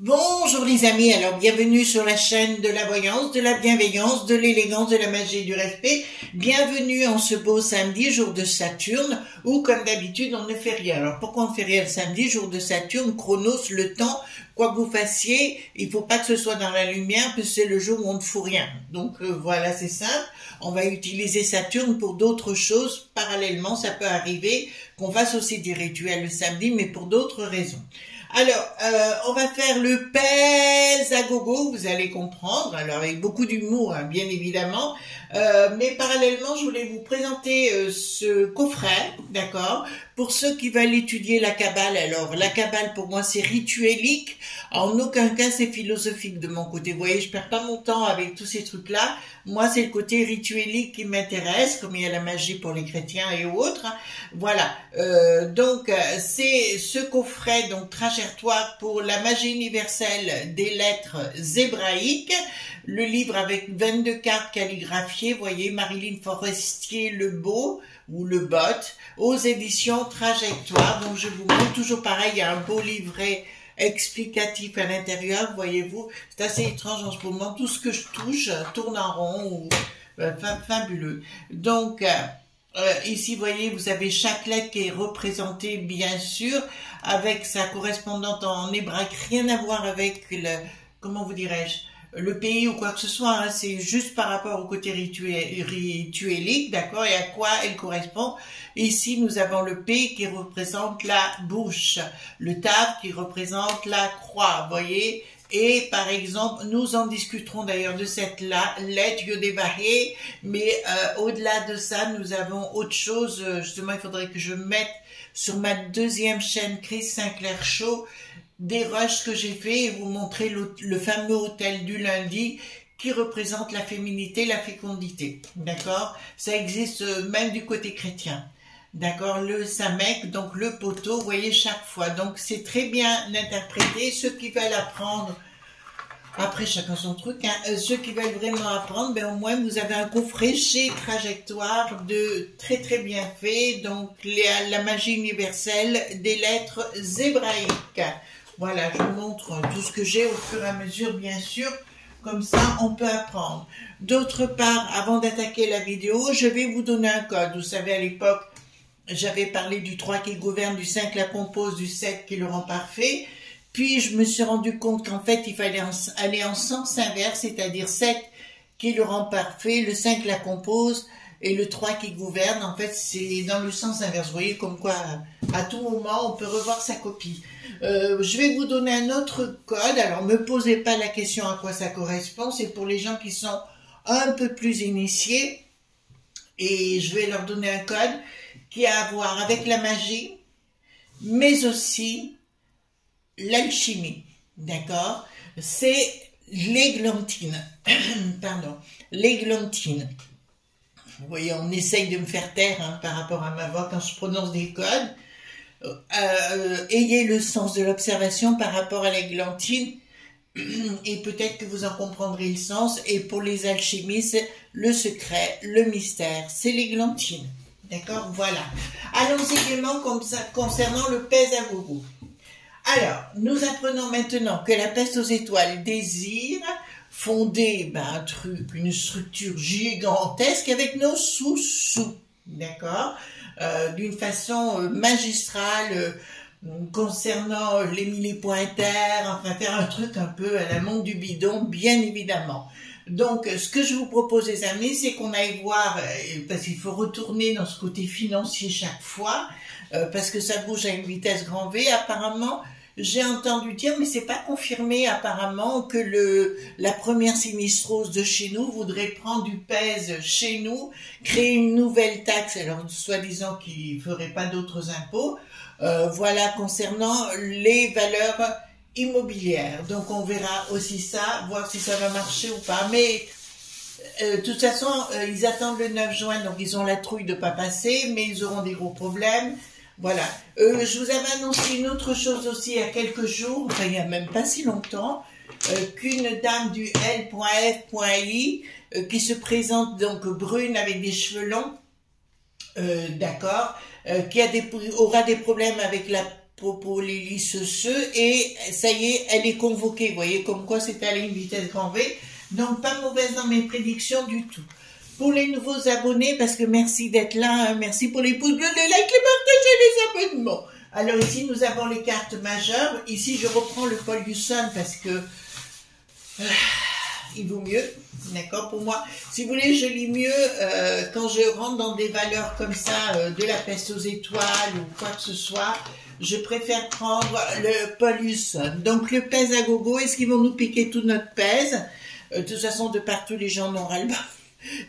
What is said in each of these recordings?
Bonjour les amis, alors bienvenue sur la chaîne de la voyance, de la bienveillance, de l'élégance, de la magie et du respect. Bienvenue en ce beau samedi, jour de Saturne, où comme d'habitude on ne fait rien. Alors pourquoi on ne fait rien le samedi, jour de Saturne, Chronos, le temps, quoi que vous fassiez, il faut pas que ce soit dans la lumière, parce que c'est le jour où on ne fout rien. Donc voilà, c'est simple. On va utiliser Saturne pour d'autres choses. Parallèlement, ça peut arriver qu'on fasse aussi des rituels le samedi, mais pour d'autres raisons. Alors, on va faire le pèse à gogo, vous allez comprendre, alors avec beaucoup d'humour, hein, bien évidemment, mais parallèlement, je voulais vous présenter ce coffret, d'accord, pour ceux qui veulent étudier la Kabbale. Alors, la Kabbale, pour moi, c'est rituelique, en aucun cas, c'est philosophique de mon côté. Vous voyez, je perds pas mon temps avec tous ces trucs-là. Moi, c'est le côté rituelique qui m'intéresse, comme il y a la magie pour les chrétiens et autres. Voilà, donc, c'est ce coffret, donc, trajectoire pour la magie universelle des lettres hébraïques, le livre avec 22 cartes calligraphiées, vous voyez, Marilyn Forestier Le Beau, ou Le Bot, aux éditions Trajectoire. Donc, je vous montre toujours pareil, il y a un beau livret explicatif à l'intérieur, voyez-vous, c'est assez étrange en ce moment, tout ce que je touche tourne en rond, ou fabuleux. Donc, ici, vous voyez, vous avez chaque lettre qui est représentée, bien sûr, avec sa correspondante en hébraïque, rien à voir avec le, comment vous dirais-je, le pays ou quoi que ce soit, hein, c'est juste par rapport au côté rituelique, d'accord, et à quoi elle correspond. Ici, nous avons le P qui représente la bouche, le Tav qui représente la croix, voyez. Et par exemple, nous en discuterons d'ailleurs de cette lettre Yodévahe, mais au-delà de ça, nous avons autre chose. Justement, il faudrait que je mette sur ma deuxième chaîne Chris Sinclair Show des rushs que j'ai fait et vous montrer le fameux hôtel du lundi qui représente la féminité, la fécondité. D'accord? Ça existe même du côté chrétien. D'accord, le Samek, donc le poteau, vous voyez, chaque fois. Donc, c'est très bien interprété. Ceux qui veulent apprendre, après chacun son truc, hein, ceux qui veulent vraiment apprendre, ben au moins vous avez un coffret chez Trajectoire de très très bien fait. Donc, la magie universelle des lettres hébraïques. Voilà, je vous montre tout ce que j'ai au fur et à mesure, bien sûr. Comme ça, on peut apprendre. D'autre part, avant d'attaquer la vidéo, je vais vous donner un code. Vous savez, à l'époque, j'avais parlé du 3 qui gouverne, du 5 la compose, du 7 qui le rend parfait. Puis, je me suis rendu compte qu'en fait, il fallait aller en sens inverse, c'est-à-dire 7 qui le rend parfait, le 5 la compose et le 3 qui gouverne. En fait, c'est dans le sens inverse. Vous voyez, comme quoi, à tout moment, on peut revoir sa copie. Je vais vous donner un autre code. Alors, ne me posez pas la question à quoi ça correspond. C'est pour les gens qui sont un peu plus initiés. Et je vais leur donner un code qui a à voir avec la magie, mais aussi l'alchimie, d'accord? C'est l'églantine, pardon, l'églantine. Vous voyez, on essaye de me faire taire hein, par rapport à ma voix quand je prononce des codes. Ayez le sens de l'observation par rapport à l'églantine, et peut-être que vous en comprendrez le sens. Et pour les alchimistes, le secret, le mystère, c'est l'églantine. D'accord, voilà. Allons également comme ça, concernant le pèse à gogo. Alors, nous apprenons maintenant que la peste aux étoiles désire fonder un truc, une structure gigantesque avec nos sous-sous. D'accord, d'une façon magistrale, concernant l'Émilie Pointer, enfin faire un truc un peu à la montre du bidon, bien évidemment. Donc, ce que je vous propose, les amis, c'est qu'on aille voir, parce qu'il faut retourner dans ce côté financier chaque fois, parce que ça bouge à une vitesse grand V, apparemment, J'ai entendu dire, mais c'est pas confirmé apparemment, que la première sinistrose de chez nous voudrait prendre du pèse chez nous, créer une nouvelle taxe, alors soi-disant qu'il ferait pas d'autres impôts, voilà, concernant les valeurs immobilières. Donc on verra aussi ça, voir si ça va marcher ou pas. Mais de toute façon, ils attendent le 9 juin, donc ils ont la trouille de pas passer, mais ils auront des gros problèmes. Voilà. Je vous avais annoncé une autre chose aussi il y a quelques jours, enfin il n'y a même pas si longtemps, qu'une dame du L.F.I, qui se présente donc brune avec des cheveux longs, d'accord, qui aura des problèmes avec la popolylis osseux, et ça y est, elle est convoquée. Vous voyez, comme quoi c'est allé à une vitesse grand V. Donc pas mauvaise dans mes prédictions du tout. Pour les nouveaux abonnés, parce que merci d'être là, hein, merci pour les pouces bleus, les likes, les partages et les abonnements. Alors ici, nous avons les cartes majeures. Ici, je reprends le Paul Husson parce que il vaut mieux, d'accord, pour moi. Si vous voulez, je lis mieux quand je rentre dans des valeurs comme ça, de la peste aux étoiles ou quoi que ce soit. Je préfère prendre le Paul Husson. Donc le pèse à gogo, est-ce qu'ils vont nous piquer tout notre pèse? De toute façon, de partout, les gens n'ont ras le bas.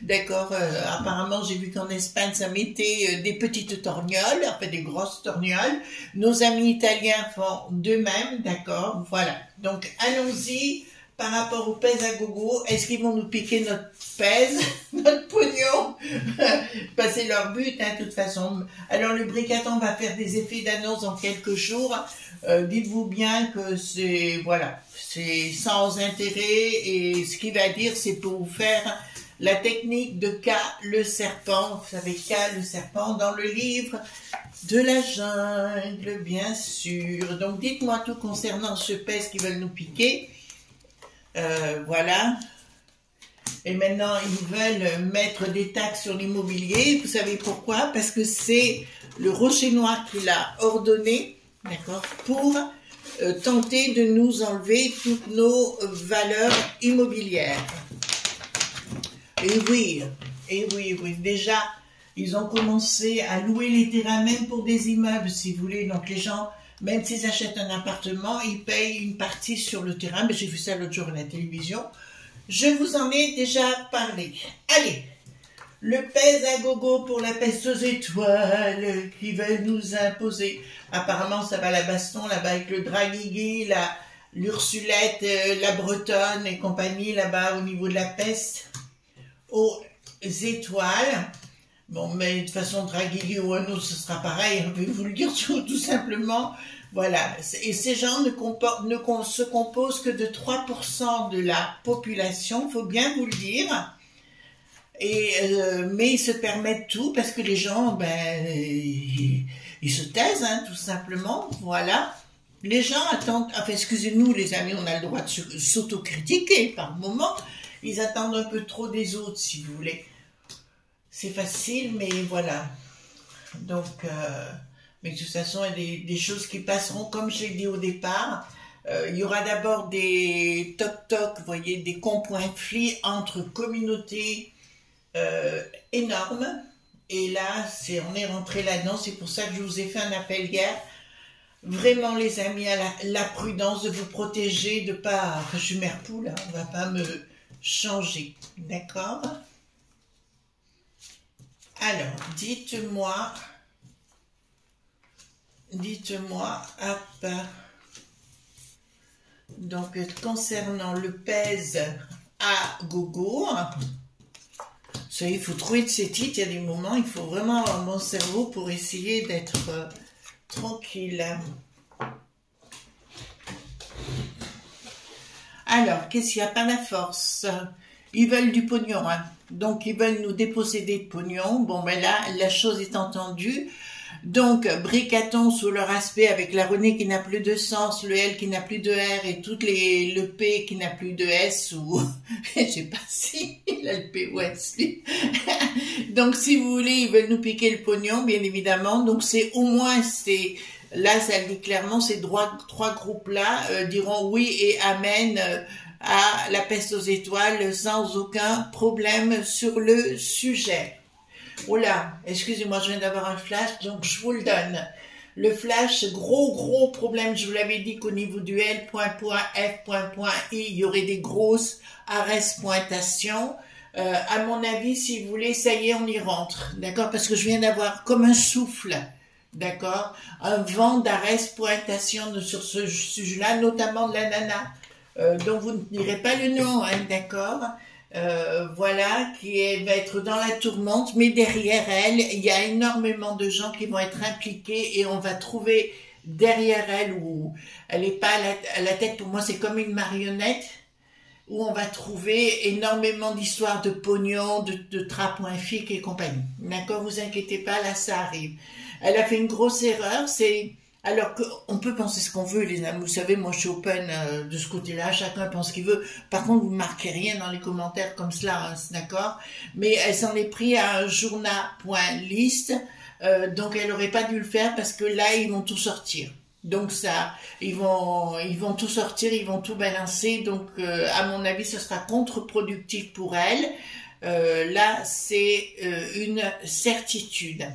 D'accord, apparemment j'ai vu qu'en Espagne ça mettait des petites torgnoles, enfin des grosses torgnoles. Nos amis italiens font de même, d'accord, voilà. Donc allons-y par rapport au pèse à gogo. Est-ce qu'ils vont nous piquer notre pèse, notre pognon? Ben, c'est leur but, hein, de toute façon. Alors le Bricaton va faire des effets d'annonce dans quelques jours. Dites-vous bien que c'est, voilà, c'est sans intérêt, et ce qu'il va dire c'est pour vous faire la technique de K le serpent. Vous savez K le serpent dans le livre de la jungle, bien sûr. Donc dites-moi tout concernant ce pèse qui veulent nous piquer. Voilà. Et maintenant ils veulent mettre des taxes sur l'immobilier. Vous savez pourquoi? Parce que c'est le Rocher Noir qui l'a ordonné, d'accord, pour tenter de nous enlever toutes nos valeurs immobilières. Et oui, déjà, ils ont commencé à louer les terrains, même pour des immeubles, si vous voulez. Donc les gens, même s'ils achètent un appartement, ils payent une partie sur le terrain. Mais j'ai vu ça l'autre jour à la télévision. Je vous en ai déjà parlé. Allez, le pèse à gogo pour la peste aux étoiles qui veulent nous imposer. Apparemment, ça va à la baston, là-bas, avec le Draguigui, l'Ursulette, la Bretonne et compagnie, là-bas, au niveau de la peste aux étoiles. Bon, mais de toute façon, Draguigui ou un autre, ce sera pareil, je vais vous le dire tout simplement. Voilà, et ces gens ne se composent que de 3% de la population, faut bien vous le dire. Et mais ils se permettent tout parce que les gens, ben, ils se taisent, hein, tout simplement. Voilà. Les gens attendent, enfin, excusez-nous les amis, on a le droit de s'autocritiquer par moment. Ils attendent un peu trop des autres, si vous voulez. C'est facile, mais voilà. Donc, mais de toute façon, il y a des choses qui passeront, comme j'ai dit au départ. Il y aura d'abord des toc-toc, vous voyez, des conflits entre communautés énormes. Et là, on est rentré là-dedans. C'est pour ça que je vous ai fait un appel guerre. Vraiment, les amis, à la prudence de vous protéger, de pas... Enfin, je suis mère poule, hein, on va pas me changer. D'accord? Alors, dites-moi, hop, donc concernant le pèse à gogo, ça, il faut trouver de ces titres, il y a des moments, il faut vraiment avoir mon cerveau pour essayer d'être tranquille. Alors, qu'est-ce qu'il y a? Pas la force. Ils veulent du pognon, hein. Donc ils veulent nous déposséder de pognon. Bon, ben là, la chose est entendue. Donc, Bricaton sous leur aspect, avec la René qui n'a plus de sens, le L qui n'a plus de R et toutes le P qui n'a plus de S, ou je sais pas si il a le P ou S. Donc, si vous voulez, ils veulent nous piquer le pognon, bien évidemment. Donc, c'est au moins, là, ça le dit clairement, ces trois groupes-là diront oui et amen à la peste aux étoiles sans aucun problème sur le sujet. Oh là, excusez-moi, je viens d'avoir un flash, donc je vous le donne. Le flash, gros problème. Je vous l'avais dit qu'au niveau du L.F.I, il y aurait des grosses arrêts pointations. À mon avis, si vous voulez, ça y est, on y rentre. D'accord? Parce que je viens d'avoir comme un souffle. D'accord? Un vent d'arrêt pointation sur ce sujet-là, notamment de l'ananas. Dont vous ne direz pas le nom, hein, d'accord? Voilà, va être dans la tourmente, mais derrière elle, il y a énormément de gens qui vont être impliqués et on va trouver derrière elle, où elle n'est pas à la tête, pour moi c'est comme une marionnette, où on va trouver énormément d'histoires de pognon, de trappes fiques et compagnie. D'accord, vous inquiétez pas, là ça arrive. Elle a fait une grosse erreur, alors qu'on peut penser ce qu'on veut, les amis. Vous savez, moi, je suis open de ce côté-là. Chacun pense ce qu'il veut. Par contre, vous ne marquez rien dans les commentaires comme cela, hein, d'accord? Mais elle s'en est pris à un journal.list. Donc, elle n'aurait pas dû le faire parce que là, ils vont tout sortir. Donc, ils vont tout sortir, ils vont tout balancer. Donc, à mon avis, ce sera contre-productif pour elle. Là, c'est une certitude.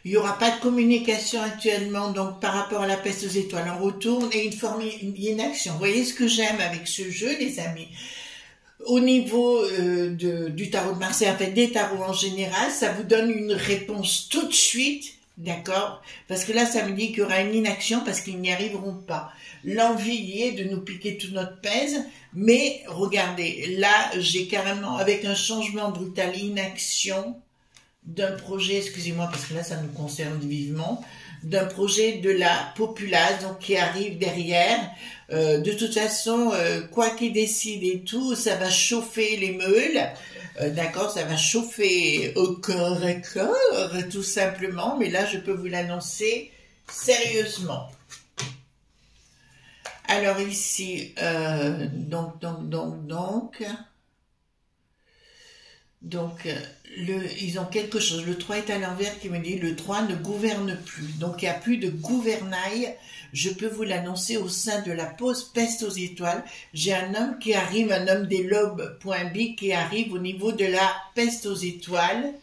Il n'y aura pas de communication actuellement, donc par rapport à la peste aux étoiles, on retourne et une action. Vous voyez ce que j'aime avec ce jeu, les amis? Au niveau du tarot de Marseille, en fait, des tarots en général, ça vous donne une réponse tout de suite, d'accord? Parce que là, ça me dit qu'il y aura une inaction parce qu'ils n'y arriveront pas. L'envie y est de nous piquer toute notre pèse, mais regardez, là, j'ai carrément, avec un changement brutal, inaction, d'un projet, excusez-moi parce que là ça nous concerne vivement, d'un projet de la populace donc qui arrive derrière. De toute façon, quoi qu'il décide et tout, ça va chauffer les meules, d'accord, ça va chauffer au corps à corps, tout simplement, mais là je peux vous l'annoncer sérieusement. Alors ici, donc, ils ont quelque chose. Le 3 est à l'envers qui me dit le 3 ne gouverne plus. Donc, il n'y a plus de gouvernail. Je peux vous l'annoncer au sein de la pause peste aux étoiles. J'ai un homme qui arrive, un homme des lobes.b qui arrive au niveau de la peste aux étoiles.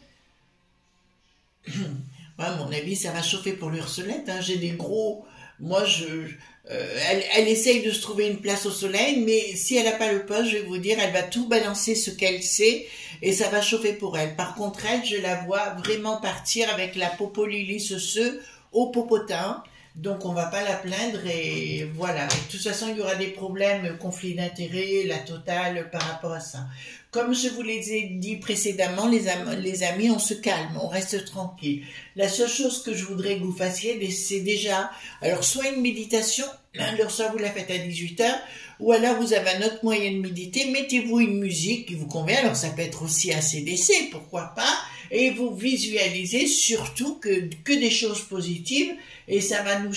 À mon avis, ça va chauffer pour l'Ursulette. Hein. J'ai des gros... Moi, elle essaye de se trouver une place au soleil, mais si elle n'a pas le poste, je vais vous dire, elle va tout balancer ce qu'elle sait et ça va chauffer pour elle. Par contre, elle, je la vois vraiment partir avec la Popolilis au popotin. Donc, on va pas la plaindre et voilà. De toute façon, il y aura des problèmes, conflits d'intérêts, la totale par rapport à ça. Comme je vous les ai dit précédemment, les amis, on se calme, on reste tranquille. La seule chose que je voudrais que vous fassiez, c'est déjà, alors soit une méditation, alors soit vous la faites à 18 h, ou alors vous avez un autre moyen de méditer, mettez-vous une musique qui vous convient, alors ça peut être aussi AC/DC, pourquoi pas, et vous visualisez surtout que des choses positives, et ça va nous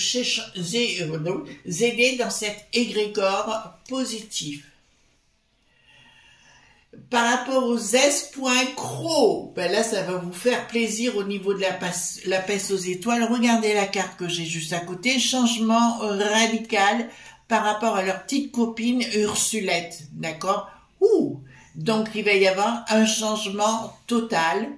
aider dans cet égrégore positif. Par rapport aux S.Cro, ben là, ça va vous faire plaisir au niveau de la peste aux étoiles. Regardez la carte que j'ai juste à côté. Changement radical par rapport à leur petite copine Ursulette. D'accord? Donc, il va y avoir un changement total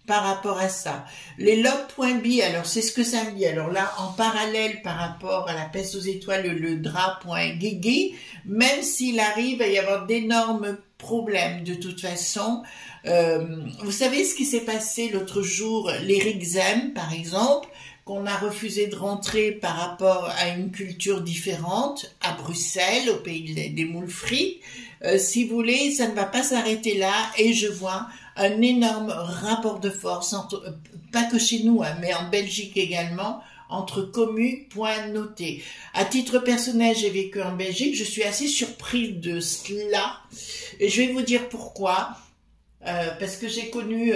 par rapport à ça. Les lobes.b, alors c'est ce que ça me dit. Alors là, en parallèle par rapport à la peste aux étoiles, le drap.guigui, même s'il arrive, il va y avoir d'énormes problèmes de toute façon. Vous savez ce qui s'est passé l'autre jour, l'Éric Zemmour par exemple, qu'on a refusé de rentrer par rapport à une culture différente à Bruxelles, au pays des moules frites. Si vous voulez, ça ne va pas s'arrêter là et je vois un énorme rapport de force, pas que chez nous, hein, mais en Belgique également, entre communes.noté. À titre personnel, j'ai vécu en Belgique, je suis assez surprise de cela, et je vais vous dire pourquoi. Parce que j'ai connu,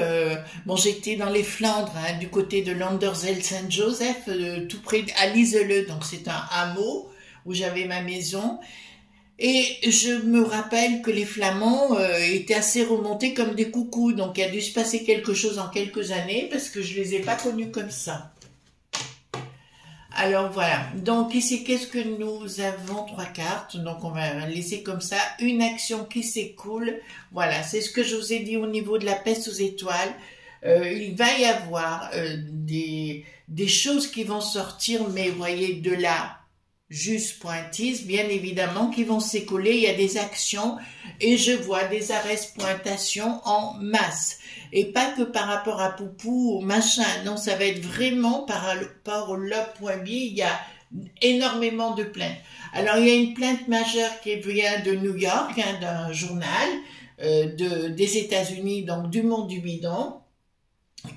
j'étais dans les Flandres, hein, du côté de Landerzeel-Saint-Joseph, tout près d'Alizele, donc c'est un hameau où j'avais ma maison. Et je me rappelle que les Flamands étaient assez remontés comme des coucous, donc il a dû se passer quelque chose en quelques années, parce que je les ai pas connus comme ça. Alors voilà, donc ici qu'est-ce que nous avons? 3 cartes, donc on va laisser comme ça, une action qui s'écoule, voilà, c'est ce que je vous ai dit au niveau de la peste aux étoiles. il va y avoir des choses qui vont sortir, mais vous voyez, de la juste pointise, bien évidemment, qui vont s'écouler. Il y a des actions et je vois des arrêts-pointations en masse. Et pas que par rapport à Poupou ou machin. Non, ça va être vraiment par rapport au lobe.b. Il y a énormément de plaintes. Alors, il y a une plainte majeure qui vient de New York, hein, d'un journal des États-Unis, donc du monde du bidon,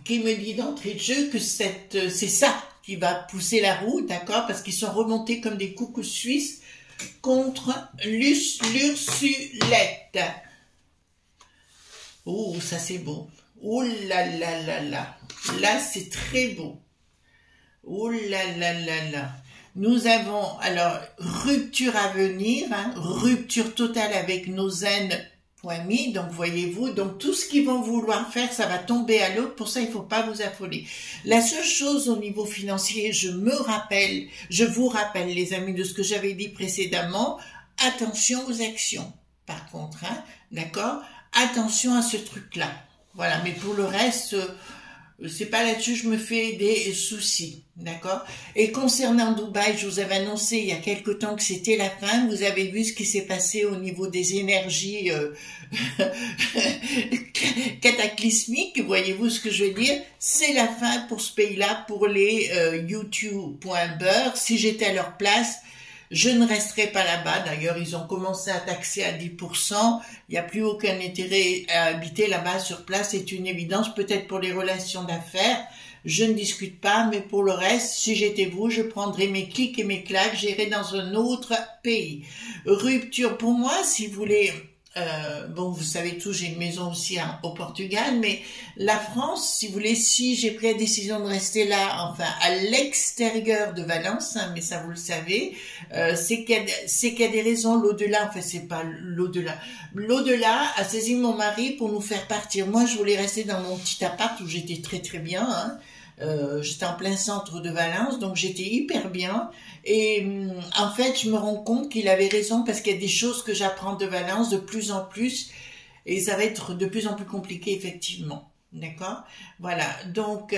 qui me dit d'entrée de jeu que c'est ça qui va pousser la roue, d'accord, parce qu'ils sont remontés comme des coucous suisses contre l'Ursulette. Oh, ça c'est beau. Oh là là là là. Là, c'est très beau. Oh là là là là. Nous avons, alors, rupture à venir, hein, rupture totale avec nos zen.me, donc voyez-vous, donc tout ce qu'ils vont vouloir faire, ça va tomber à l'eau, pour ça il ne faut pas vous affoler. La seule chose au niveau financier, je vous rappelle les amis de ce que j'avais dit précédemment, attention aux actions, par contre, hein, d'accord, attention à ce truc-là, voilà, mais pour le reste, c'est pas là-dessus je me fais des soucis, d'accord. Et concernant Dubaï, je vous avais annoncé il y a quelque temps que c'était la fin. Vous avez vu ce qui s'est passé au niveau des énergies cataclysmiques. Voyez-vous ce que je veux dire? C'est la fin pour ce pays-là, pour les YouTube.beurre. Si j'étais à leur place, je ne resterai pas là-bas. D'ailleurs, ils ont commencé à taxer à 10%. Il n'y a plus aucun intérêt à habiter là-bas sur place. C'est une évidence, peut-être pour les relations d'affaires. Je ne discute pas, mais pour le reste, si j'étais vous, je prendrais mes clics et mes claques, j'irais dans un autre pays. Rupture pour moi, si vous voulez... bon, vous savez tous, j'ai une maison aussi au Portugal, mais la France, si vous voulez, si j'ai pris la décision de rester là, enfin à l'extérieur de Valence, hein, mais ça vous le savez, c'est qu'il y a des raisons, l'au-delà, enfin c'est pas l'au-delà, l'au-delà a saisi mon mari pour nous faire partir. Moi, je voulais rester dans mon petit appart où j'étais très très bien, hein. J'étais en plein centre de Valence, donc j'étais hyper bien. Et en fait, je me rends compte qu'il avait raison parce qu'il y a des choses que j'apprends de Valence de plus en plus et ça va être de plus en plus compliqué, effectivement. D'accord? Voilà. Donc,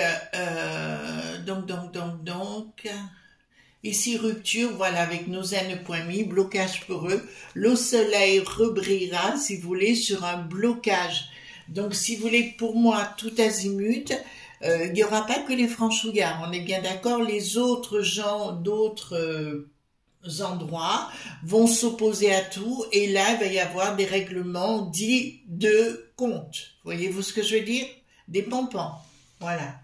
ici, rupture, voilà, avec nos zen.me, blocage pour eux. Le soleil rebrillera, si vous voulez, sur un blocage. Donc, si vous voulez, pour moi, tout azimut, il n'y aura pas que les franchouillards, on est bien d'accord, les autres gens d'autres endroits vont s'opposer à tout et là il va y avoir des règlements dits de compte. Voyez-vous ce que je veux dire? Des pompons, voilà,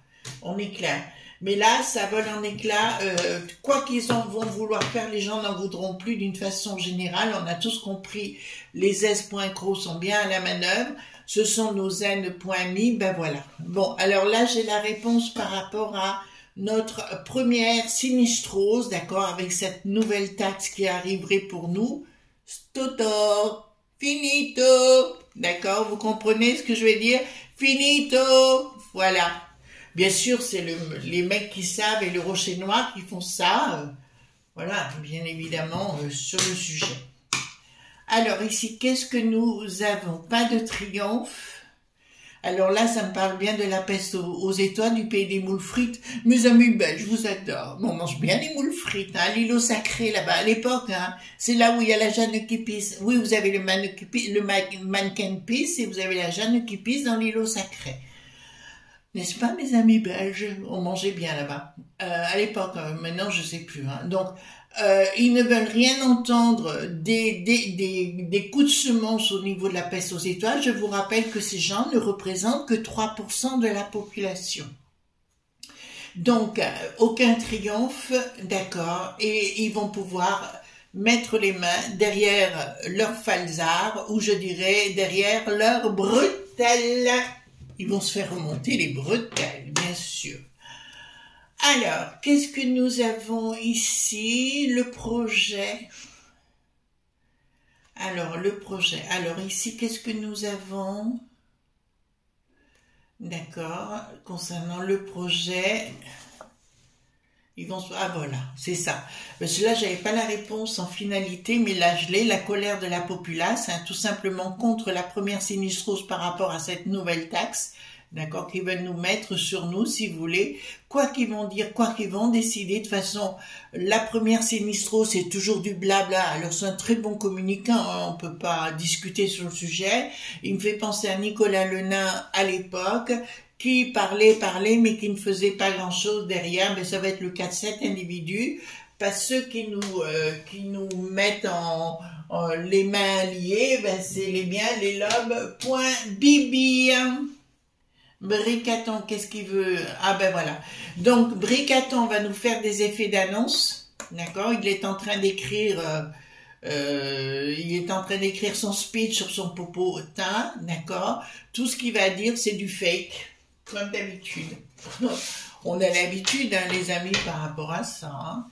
on est clair. Mais là, ça vole en éclats, quoi qu'ils en vont vouloir faire, les gens n'en voudront plus d'une façon générale, on a tous compris, les S.cro sont bien à la manœuvre. Ce sont nos zen.me, ben voilà. Bon, alors là, j'ai la réponse par rapport à notre première sinistrose, d'accord, avec cette nouvelle taxe qui arriverait pour nous. Stoto, finito, d'accord, vous comprenez ce que je veux dire? Finito, voilà. Bien sûr, c'est les mecs qui savent et le rocher noir qui font ça, voilà, bien évidemment, sur le sujet. Alors ici, qu'est-ce que nous avons? Pas de triomphe. Alors là, ça me parle bien de la peste aux étoiles du pays des moules frites. Mes amis belges, je vous adore. On mange bien les moules frites, hein, l'îlot sacré là-bas. À l'époque, hein, c'est là où il y a la Jeanne qui pisse. Oui, vous avez le mannequin pisse et vous avez la Jeanne qui pisse dans l'îlot sacré. N'est-ce pas, mes amis belges? On mangeait bien là-bas. À l'époque, maintenant, je sais plus. Hein. Donc, ils ne veulent rien entendre des coups de semonce au niveau de la peste aux étoiles. Je vous rappelle que ces gens ne représentent que 3% de la population. Donc, aucun triomphe, d'accord, et ils vont pouvoir mettre les mains derrière leur falzar, ou je dirais derrière leur bretelle. Ils vont se faire remonter les bretelles, bien sûr. Alors, qu'est-ce que nous avons ici? Le projet. Alors, le projet. Alors, ici, qu'est-ce que nous avons? D'accord. Concernant le projet, ils vont... Ah, voilà, c'est ça. Parce que là, j'avais pas la réponse en finalité, mais là, je l'ai. La colère de la populace, hein, tout simplement contre la première sinistrose par rapport à cette nouvelle taxe. d'accord, qui veulent nous mettre sur nous, si vous voulez, quoi qu'ils vont dire, quoi qu'ils vont décider. De toute façon, la première Sinistro, c'est toujours du blabla. Alors c'est un très bon communicant, hein, on peut pas discuter sur le sujet. Il me fait penser à Nicolas Lenain à l'époque, qui parlait, mais qui ne faisait pas grand-chose derrière. Mais ça va être le cas de cet individu. Pas ceux qui nous mettent les mains liées, ben c'est les lobes. Point Bibi. Bricaton, qu'est-ce qu'il veut? Ah ben voilà. Donc Bricaton va nous faire des effets d'annonce, d'accord? Il est en train d'écrire, son speech sur son popotin, d'accord? Tout ce qu'il va dire, c'est du fake, comme d'habitude. On a l'habitude, hein, les amis, par rapport à ça. Hein.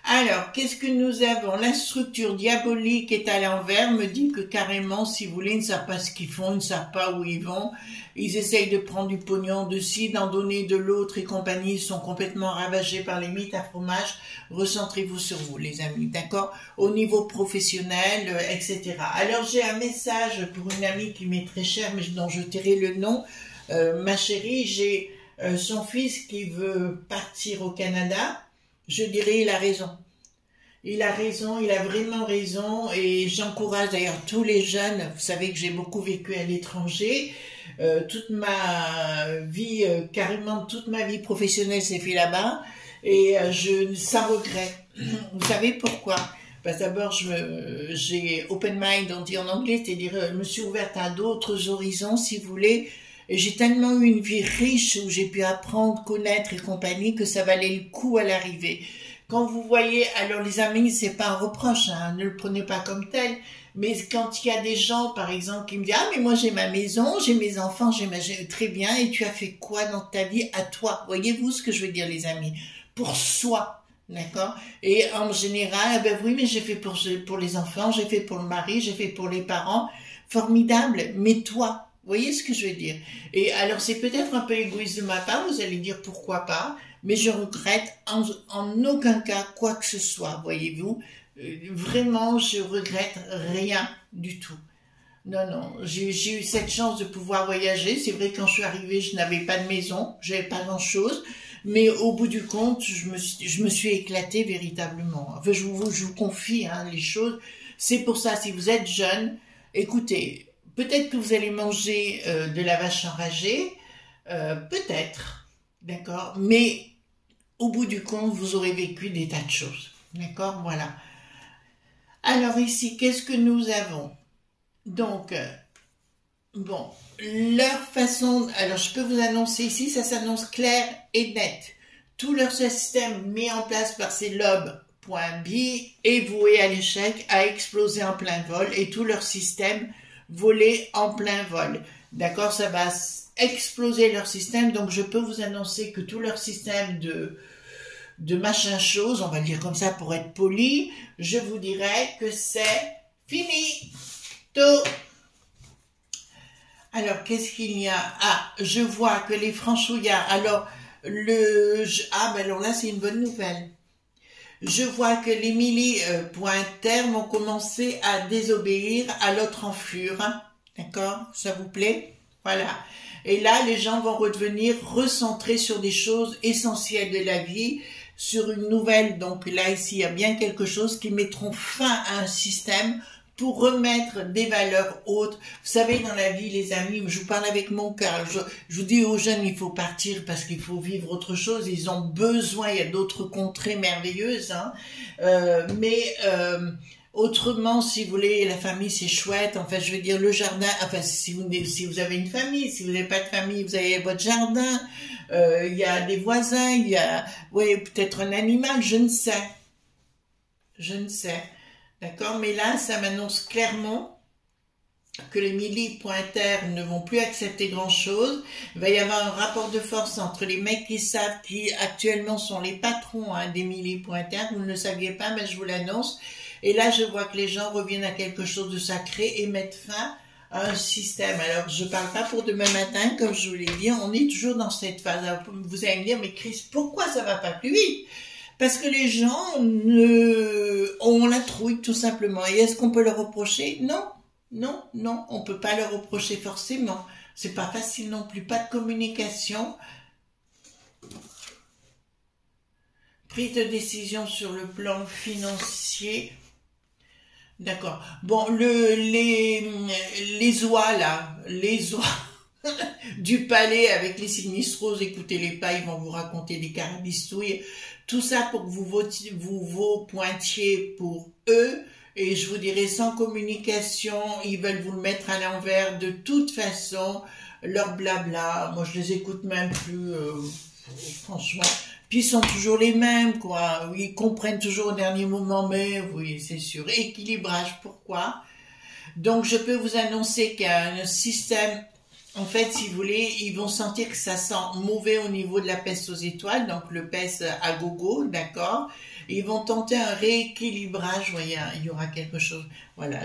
Alors, qu'est-ce que nous avons? La structure diabolique est à l'envers, me dit que carrément, si vous voulez, ils ne savent pas ce qu'ils font, ils ne savent pas où ils vont. Ils essayent de prendre du pognon de ci, d'en donner de l'autre et compagnie. Ils sont complètement ravagés par les mythes à fromage. Recentrez-vous sur vous, les amis, d'accord? Au niveau professionnel, etc. Alors, j'ai un message pour une amie qui m'est très chère, mais dont je tairai le nom. Ma chérie, j'ai son fils qui veut partir au Canada. Je dirais, il a raison. Il a raison, il a vraiment raison, et j'encourage d'ailleurs tous les jeunes. Vous savez que j'ai beaucoup vécu à l'étranger. Toute ma vie, carrément toute ma vie professionnelle s'est fait là-bas, et sans regret. Vous savez pourquoi? Parce que d'abord, j'ai open mind, on dit en anglais, c'est-à-dire, je me suis ouverte à d'autres horizons, si vous voulez. Et j'ai tellement eu une vie riche où j'ai pu apprendre, connaître et compagnie que ça valait le coup à l'arrivée. Quand vous voyez, alors les amis, c'est pas un reproche, hein, ne le prenez pas comme tel, mais quand il y a des gens, par exemple, qui me disent « Ah, mais moi j'ai ma maison, j'ai mes enfants, très bien, et tu as fait quoi dans ta vie à toi ?» Voyez-vous ce que je veux dire, les amis? Pour soi, d'accord? Et en général, ben oui, mais j'ai fait pour les enfants, j'ai fait pour le mari, j'ai fait pour les parents, formidable, mais toi? Vous voyez ce que je veux dire? Et alors, c'est peut-être un peu égoïste de ma part, vous allez dire pourquoi pas, mais je regrette en aucun cas quoi que ce soit, voyez-vous. Vraiment, je regrette rien du tout. Non, non, j'ai eu cette chance de pouvoir voyager. C'est vrai, quand je suis arrivée, je n'avais pas de maison, j'avais pas grand-chose, mais au bout du compte, je me suis éclatée véritablement. Enfin, je vous confie hein, les choses. C'est pour ça, si vous êtes jeune, écoutez, peut-être que vous allez manger de la vache enragée, peut-être, d'accord, mais au bout du compte, vous aurez vécu des tas de choses, d'accord, voilà. Alors ici, qu'est-ce que nous avons? Donc, bon, leur façon, alors je peux vous annoncer ici, ça s'annonce clair et net. Tout leur système mis en place par ces lobes, point B, est voué à l'échec, à exploser en plein vol, et tout leur système voler en plein vol. D'accord, ça va exploser leur système, donc je peux vous annoncer que tout leur système de machin chose, on va le dire comme ça pour être poli, je vous dirais que c'est fini. Tout. Alors, qu'est-ce qu'il y a? Ah, je vois que les franchouillards, alors, ben alors là, c'est une bonne nouvelle. Je vois que les militaires ont commencé à désobéir à l'autre enflure. D'accord? Ça vous plaît? Voilà. Et là, les gens vont redevenir recentrés sur des choses essentielles de la vie, sur une nouvelle. Donc là, ici, il y a bien quelque chose qui mettront fin à un système pour remettre des valeurs hautes. Vous savez, dans la vie, les amis, je vous parle avec mon cœur. Je vous dis aux jeunes, il faut partir parce qu'il faut vivre autre chose. Ils ont besoin, il y a d'autres contrées merveilleuses. Hein. Autrement, si vous voulez, la famille, c'est chouette. Enfin, je veux dire, le jardin, enfin, si vous avez une famille, si vous n'avez pas de famille, vous avez votre jardin. Il y a des voisins, il y a, ouais, peut-être un animal, je ne sais. Je ne sais. D'accord, mais là, ça m'annonce clairement que les militaires ne vont plus accepter grand-chose. Il va y avoir un rapport de force entre les mecs qui savent, qui actuellement sont les patrons hein, des militaires. Vous ne le saviez pas, mais je vous l'annonce. Et là, je vois que les gens reviennent à quelque chose de sacré et mettent fin à un système. Alors, je ne parle pas pour demain matin, comme je vous l'ai dit, on est toujours dans cette phase. Alors, vous allez me dire, mais Chris, pourquoi ça va pas plus vite? Parce que les gens ont la trouille, tout simplement. Et est-ce qu'on peut leur reprocher? Non, non, non, on peut pas leur reprocher forcément. C'est pas facile non plus, pas de communication. Prise de décision sur le plan financier. D'accord. Bon, les oies, là, les oies du palais avec les Sinistros, écoutez-les pas, ils vont vous raconter des carabistouilles. Tout ça pour que vous pointiez pour eux. Et je vous dirais, sans communication, ils veulent vous le mettre à l'envers de toute façon. Leur blabla, moi je les écoute même plus, franchement. Puis ils sont toujours les mêmes, quoi. Ils comprennent toujours au dernier moment, mais oui, c'est sûr. Équilibrage, pourquoi? Donc je peux vous annoncer qu'il y a un système, en fait, si vous voulez, ils vont sentir que ça sent mauvais au niveau de la peste aux étoiles, donc le peste à gogo, d'accord? Ils vont tenter un rééquilibrage, vous voyez, il y aura quelque chose. Voilà,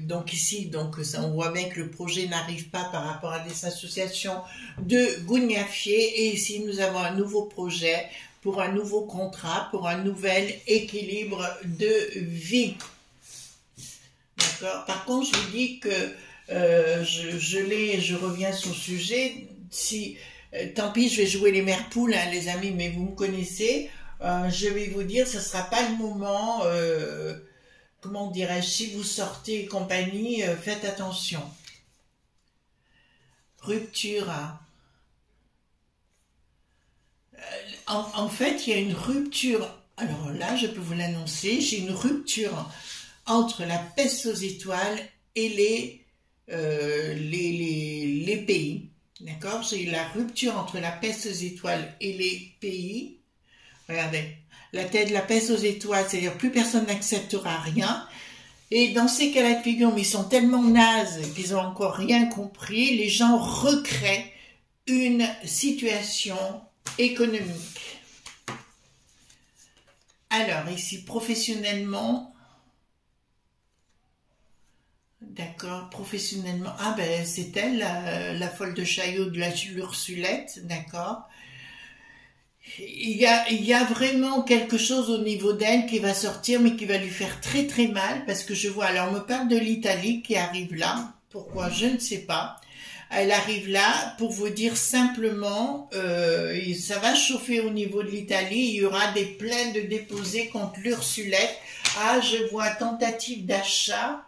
donc ici, donc ça, on voit bien que le projet n'arrive pas par rapport à des associations de gougnafiers. Et ici, nous avons un nouveau projet pour un nouveau contrat, pour un nouvel équilibre de vie. D'accord? Par contre, je vous dis que je reviens sur le sujet. Tant pis, je vais jouer les mères poules, hein, les amis, mais vous me connaissez. Je vais vous dire, ce sera pas le moment, comment dirais-je, si vous sortez et compagnie, faites attention. Rupture. En fait, il y a une rupture. Alors là, je peux vous l'annoncer, j'ai une rupture entre la peste aux étoiles et les pays. D'accord? J'ai la rupture entre la peste aux étoiles et les pays. Regardez, la tête de la peste aux étoiles, c'est-à-dire plus personne n'acceptera rien. Et dans ces cas-là de figure, mais ils sont tellement nazes qu'ils n'ont encore rien compris, les gens recréent une situation économique. Alors, ici, professionnellement, d'accord, professionnellement, ah ben c'est elle, la folle de Chaillot de l'Ursulette, d'accord. Il y a vraiment quelque chose au niveau d'elle qui va sortir, mais qui va lui faire très très mal, parce que je vois, alors on me parle de l'Italie qui arrive là, pourquoi, je ne sais pas. Elle arrive là pour vous dire simplement, ça va chauffer au niveau de l'Italie, il y aura des plaintes de déposés contre l'Ursulette. Ah, je vois tentative d'achat,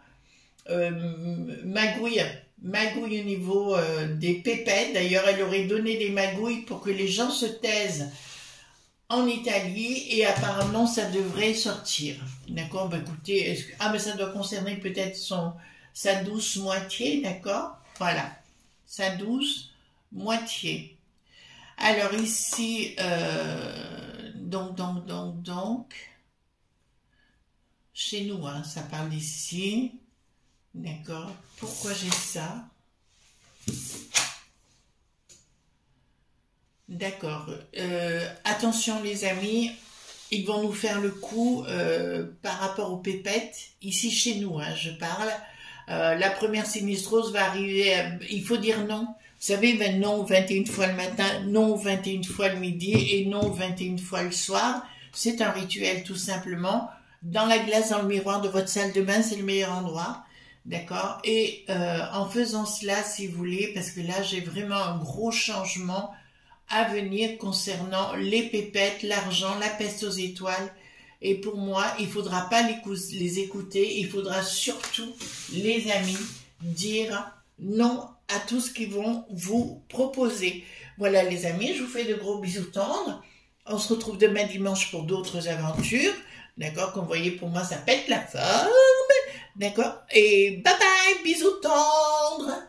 magouille au niveau des pépettes. D'ailleurs, elle aurait donné des magouilles pour que les gens se taisent en Italie, et apparemment ça devrait sortir. D'accord, bah écoutez, mais ça doit concerner peut-être sa douce moitié, d'accord? Voilà, sa douce moitié. Alors ici, donc, chez nous, hein, ça parle ici, d'accord? Pourquoi j'ai ça? D'accord. Attention les amis, ils vont nous faire le coup par rapport aux pépettes. Ici chez nous, hein, je parle. La première sinistrose va arriver, il faut dire non. Vous savez, ben non 21 fois le matin, non 21 fois le midi et non 21 fois le soir. C'est un rituel tout simplement. Dans la glace, dans le miroir de votre salle de bain, c'est le meilleur endroit. D'accord? Et en faisant cela, si vous voulez, parce que là, j'ai vraiment un gros changement à venir concernant les pépettes, l'argent, la peste aux étoiles. Et pour moi, il ne faudra pas les écouter, il faudra surtout, les amis, dire non à tout ce qu'ils vont vous proposer. Voilà les amis, je vous fais de gros bisous tendres. On se retrouve demain dimanche pour d'autres aventures. D'accord, comme vous voyez, pour moi, ça pète la forme. D'accord, et bye bye, bisous tendres.